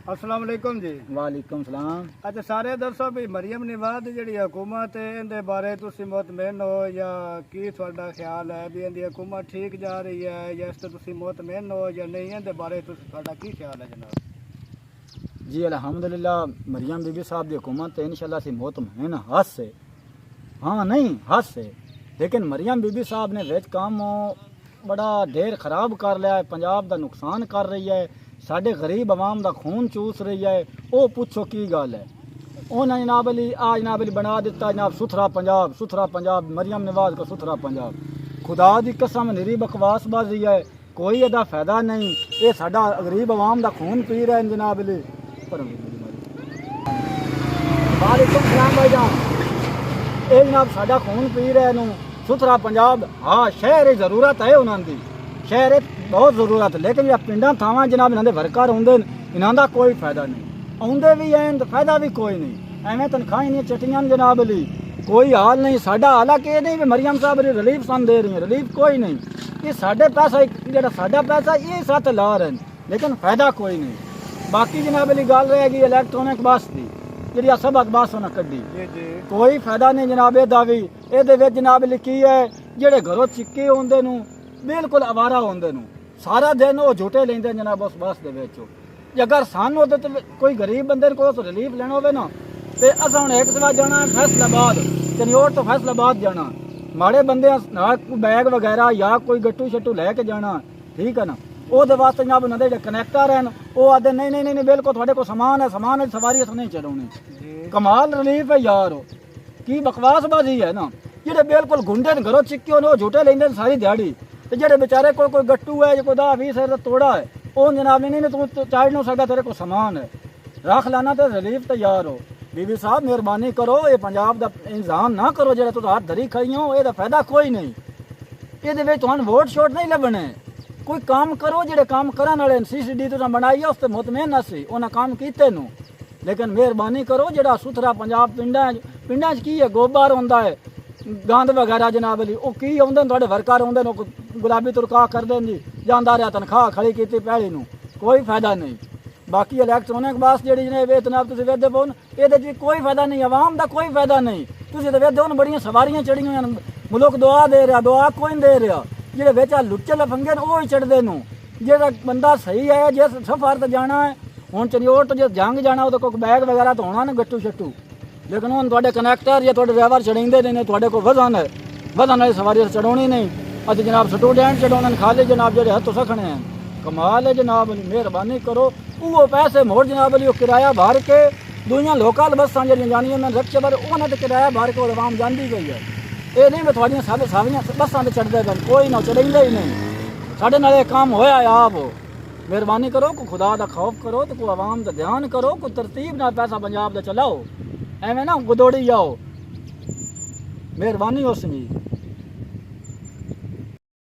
अस्सलाम वालेकुम जी। वालेकुम सलाम। अच्छा सारे दसो भी मरियम नवाज जी हुकूमत है इनके बारे तुसी मुतमैन हो या की थोड़ा ख्याल है भी इनकी हुकूमत ठीक जा रही है या इस तुसी मुतमैन हो या नहीं इनके बारे थोड़ा की ख्याल है जनाब? जी अल्हम्दुलिल्लाह मरियम बीबी साहब की हुकूमत इंशाल्लाह से मुतमईन हद से, हाँ नहीं हद से, लेकिन मरियम बीबी साहब ने विच काम बड़ा ढेर खराब कर लिया है, पंजाब का नुकसान कर रही है, साढ़े गरीब आवाम का खून चूस रही है। वो पूछो की गल है। उन्हें जनाब अली आ जनाब अली बना दिता जनाब सुथरा पंजाब मरियम नवाज का सुथरा पंजाब। खुदा की कसम निरी बकवासबाजी है, कोई एदा फायदा नहीं। ये साडा गरीब आवाम का खून पी रहे हैं जनाब अली। वालेकुम सलाम भाईजान। ये जनाब साडा खून पी रहे हैं सुथरा पंजाब। हाँ शहर की जरूरत है, उन्होंने शहर बहुत जरूरत है, लेकिन ये पिंडा थावां जनाब इन्होंने वर्कर आते इन्हों का कोई फायदा नहीं। आते भी हैं तो फायदा भी कोई नहीं, एवं तनख्वाह नहीं चटियां जनाब अली, कोई हाल नहीं। साडा हालांकि ये नहीं भी मरियम साहब रिलीफ सन दे रही है, रिलीफ कोई नहीं। ये साढ़े पैसा जो साडा पैसा ये सत्त ला रहे हैं, लेकिन फायदा कोई नहीं। बाकी जनाब अली गल रहेगी इलैक्ट्रॉनिक बस की जी सबक बस उन्हें कड्डी, कोई फायदा नहीं जनाब। एदा भी ये जनाब अली की है जेडे घरों चिक्के आते बिल्कुल आवारा आते सारा दिन वो झूठे लेंदे जनाब उस बस दे विच। अगर सन होते तो कोई गरीब बंदे को रिलीफ लेना होवे ना तो अस हम एक सवा जाना फैसलाबाद चनियोट तो फैसलाबाद जाना, माड़े बंदे बैग वगैरह या कोई गट्टू शट्टू लैके जाना, ठीक है ना। वो वास्ते जनाब उन्होंने जो कनैक्टर हैं वो आते नहीं नहीं नहीं बिल्कुल थोड़े को समान है सवारी अस नहीं चढ़ानी। कमाल रिलीफ है यार, की बकवासबाजी है ना। जेडे बिल्कुल गुंडे घरों चिक्के वो झूठे लेंदे सारी दिहाड़ी, तो जेडे बेचारे कोई गट्टू है जो कोई 10-20 है तोड़ा है वो जनाब नहीं तू चाड़ नहीं सकता, तेरे को समान है रख लाना तो रिलीफ तैयार हो। बीबी साहब मेहरबानी करो, ये पंजाब का इंतजाम ना करो जो तुम हाथ धरी खड़ी हो, ये फायदा कोई नहीं। ये तुहानू वोट शोट नहीं लभने, कोई काम करो जेडे काम करने वाले CCD तुम बनाई है उससे मुतमैन असी उन्हें काम किए नू। लेकिन मेहरबानी करो जो सुथरा पंजाब पिंडा की है गोबर होंदा है गंद वगैरह जनाब अली वो की आते थोड़े वर्कर आते गुलाबी तुरका कर दें जी जाता रहा तनख्वाह खड़ी की पैली नू कोई फायदा नहीं। बाकी इलैक्ट्रॉनिक बस जी जनाब तुम वेदे पो ये कोई फायदा नहीं, आवाम का कोई फायदा नहीं। तुम तो वेदे हो बड़िया सवारियां चढ़ी हुई मुल्क दुआ दे रहा, दुआ कोई नहीं दे रहा। जो बेचा लुच्चे लफंगे वो ही चढ़ते जो बंदा सही है जिस सफर तो जाना है हूँ चनियोट तो जिस जंग जाना वो कोई बैग वगैरह तो होना ना गट्टू शट्टू, लेकिन हम थोड़े कनैक्टर या थोड़े ड्राइवर चढ़ाते नहीं, थोड़े को वजन है वजन वाली सवारी चढ़ानी नहीं। अच जनाब स्टूडेंट चढ़ाने खाली जनाब जो हथ सखने हैं, कमाल है जनाब अली। मेहरबानी करो वो पैसे मोड़ जनाब अली किराया भर के दूसरी लोकल बसा जी जानिया मैं रक्शे पर उन्हें तो किराया भर के आवाम जाती गई है। ये नहीं मैं थोड़िया सब सारियाँ बसा तो चढ़ते पे कोई ना चढ़ाते ही नहीं, साढ़े नाल काम होया आप। मेहरबानी करो को खुदा का खौफ करो तो को आवाम का ध्यान करो, को तरतीब ना पैसा पंजाब का चलाओ, एवं ना गुदौड़ी जाओ। मेहरबानी हो समी।